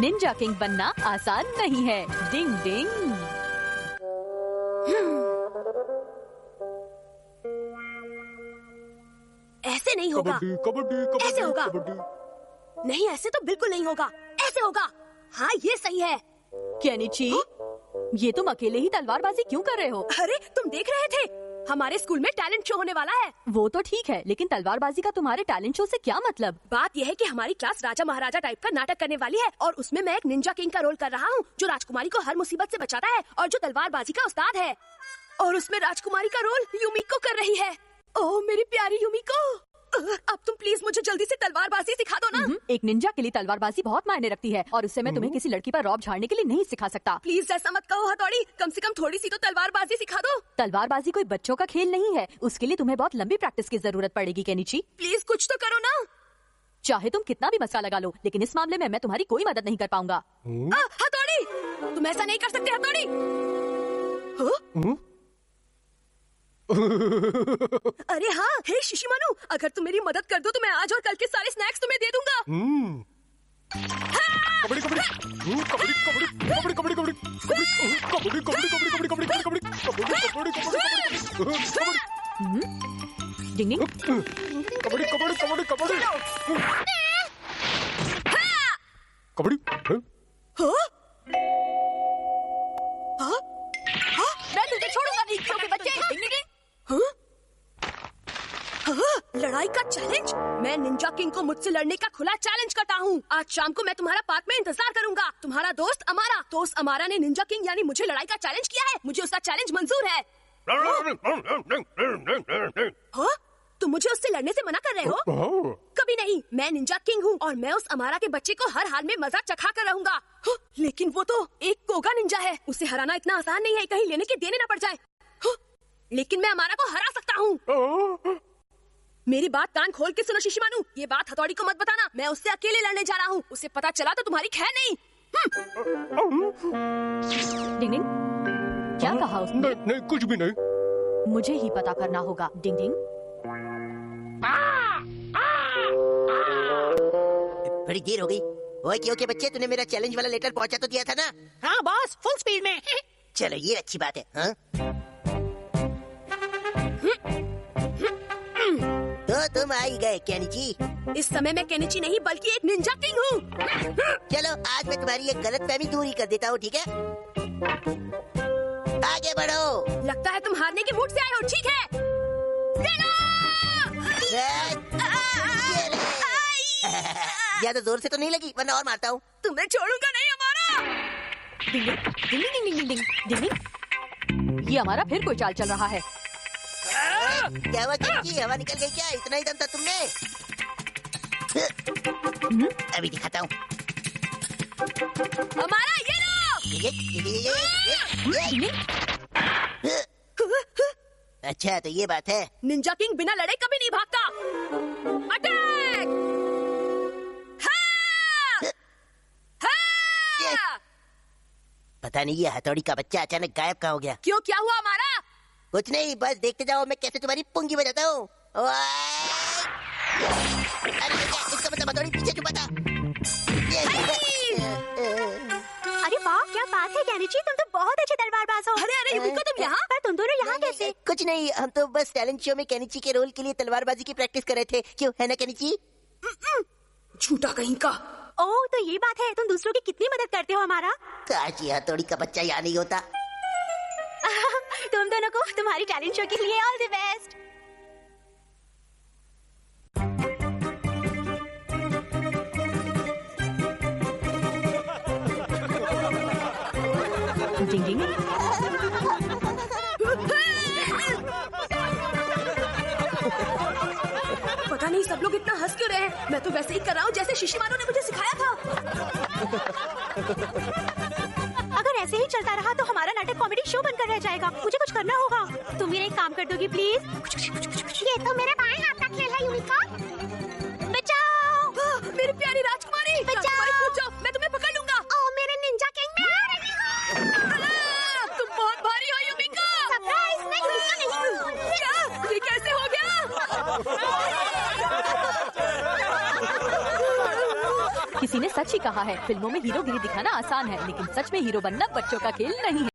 Ninja king बनना आसान नहीं है। डिंग डिंग। ऐसे नहीं होगा। कबड्डी ऐसे होगा। नहीं, ऐसे तो बिल्कुल नहीं होगा। ऐसे होगा। हाँ, ये सही है। केनिची, ये तुम अकेले ही तलवारबाजी क्यों कर रहे हो? अरे, तुम देख रहे थे? हमारे स्कूल में टैलेंट शो होने वाला है। वो तो ठीक है, लेकिन तलवारबाजी का तुम्हारे टैलेंट शो से क्या मतलब? बात यह है कि हमारी क्लास राजा महाराजा टाइप का नाटक करने वाली है और उसमें मैं एक निंजा किंग का रोल कर रहा हूँ, जो राजकुमारी को हर मुसीबत से बचाता है और जो तलवारबाजी का उस्ताद है। और उसमें राजकुमारी का रोल यूमिको कर रही है। ओह मेरी प्यारी यूमिको, अब तुम प्लीज मुझे जल्दी से तलवारबाजी सिखा दो ना। एक निंजा के लिए तलवारबाजी बहुत मायने रखती है और उससे मैं तुम्हें किसी लड़की पर रौब झाड़ने के लिए नहीं सिखा सकता। प्लीज ऐसा मत कहो हथौड़ी, कम से कम थोड़ी सी तो तलवारबाजी सिखा दो। तलवारबाजी कोई बच्चों का खेल नहीं है, उसके लिए तुम्हें बहुत लंबी प्रैक्टिस की जरूरत पड़ेगी केनिची। प्लीज कुछ तो करो ना। चाहे तुम कितना भी मसला लगा लो, लेकिन इस मामले में मैं तुम्हारी कोई मदद नहीं कर पाऊंगा। हथौड़ी, तुम ऐसा नहीं कर सकते हथौड़ी। अरे हाँ, हे शिशिमानु, अगर तुम मेरी मदद कर दो तो मैं आज और कल के सारे स्नैक्स तुम्हें दे दूंगा। कबड्डी कबड्डी कबड्डी कबड्डी कबड्डी कबड्डी कबड्डी कबड्डी कबड्डी कबड्डी कबड्डी कबड्डी कबड्डी डिंग डिंग। कबड्डी कबड्डी कबड्डी कबड्डी कबड्डी। मैं तुझे छोड़ूंगा नहीं, छोटे बच्चे। लड़ाई का चैलेंज? मैं निंजा किंग को मुझसे लड़ने का खुला चैलेंज करता हूँ। आज शाम को मैं तुम्हारा पार्क में इंतजार करूंगा। तुम्हारा दोस्त अमारा ने निंजा किंग यानी मुझे लड़ाई का चैलेंज किया है। मुझे उसका चैलेंज मंजूर है। हाँ? तुम मुझे उससे लड़ने से मना कर रहे हो? कभी नहीं, मैं निंजा किंग हूँ और मैं उस अमारा के बच्चे को हर हाल में मजा चखा कर रहूंगा। लेकिन वो तो एक कोगा निंजा है, उसे हराना इतना आसान नहीं है, कहीं लेने के देने न पड़ जाए। लेकिन मैं अमारा को हरा सकता हूँ। मेरी बात कान खोल के सुनो शिशिमानु, ये बात हथौड़ी को मत बताना। मैं उससे अकेले लड़ने जा रहा हूँ, उसे पता चला तो तुम्हारी खैर नहीं। डिंग डिंग, क्या कहा उसने? नहीं, कुछ भी नहीं। मुझे ही पता करना होगा। डिंग डिंग। बड़ी देर हो गई। ओए क्यों के बच्चे, तूने मेरा चैलेंज वाला लेटर पहुंचा तो दिया था ना? हाँ बॉस, फुल स्पीड में। चलो ये अच्छी बात है। हाँ? तो तुम आ ही गए केनिची। इस समय मैं केनिची नहीं बल्कि एक निंजा किंग हूँ। चलो आज मैं तुम्हारी एक गलतफहमी दूर ही कर देता हूँ, ठीक है? आगे बढ़ो। लगता है तुम हारने के मूड से आए हो, ठीक है? ज्यादा जोर से तो नहीं लगी, वरना और मारता हूँ। तुम्हें छोड़ूंगा नहीं अमारा। डिंग डिंग डिंग डिंग डिंग डिंग डिंग। ये हमारा फिर कोई चाल चल रहा है। क्या हुआ केनिची, हवा निकल गई क्या? इतना ही दम था तुमने? अभी दिखाता हूँ। अमारा ये लो। अच्छा तो ये बात है। निंजा किंग बिना लड़े कभी नहीं भागता। अटैक! पता नहीं ये हथौड़ी का बच्चा अचानक गायब कहाँ हो गया। क्यों, क्या हुआ हमारा? कुछ नहीं, बस देखते जाओ मैं कैसे तुम्हारी पुंगी बजाता हूँ। अरे इसका मतलब हथौड़ी पीछे छुपा था। अरे वाह, क्या बात है केनिची, तुम तो बहुत अच्छे तलवारबाज हो। अरे यूमिको, तुम यहाँ? पर तुम दोनों यहाँ कैसे? कुछ नहीं, हम तो बस टैलेंट शो में केनिची के रोल के लिए तलवारबाजी की प्रैक्टिस कर रहे थे। क्यों, है ना केनिची? झूठा कहीं का। ओह तो ये बात है, तुम दूसरों की कितनी मदद करते हो हमारा। काश ये हथौड़ी का बच्चा यहाँ नहीं होता। तुम दोनों को तुम्हारी टैलेंट शो के लिए ऑल द बेस्ट। डिंग डिंग। पता नहीं सब लोग इतना हंस क्यों रहे हैं। मैं तो वैसे ही कर रहा हूँ जैसे शिशिमानु ने मुझे सिखाया था। अगर ऐसे ही चलता रहा तो हमारा नाटक कॉमेडी शो बनकर रह जाएगा। मुझे कुछ करना होगा। तुम मेरा एक काम कर दोगी प्लीज? ये तो मेरे बाएं हाथ का खेल है यूमिको। बचाओ मेरी प्यारी राजकुमारी, बचाओ। मैं तुम्हें पकड़ लूंगा। ओह मेरे निंजा किंग में आ रही हूँ। तुम बहुत भारी हो यूमिको। सरप्राइज नहीं। क्या? ये कैसे हो गया? किसी ने सच ही कहा है। फिल्मों में हीरोगिरी दिखाना आसान है, लेकिन सच में हीरो बनना बच्चों का खेल नहीं है।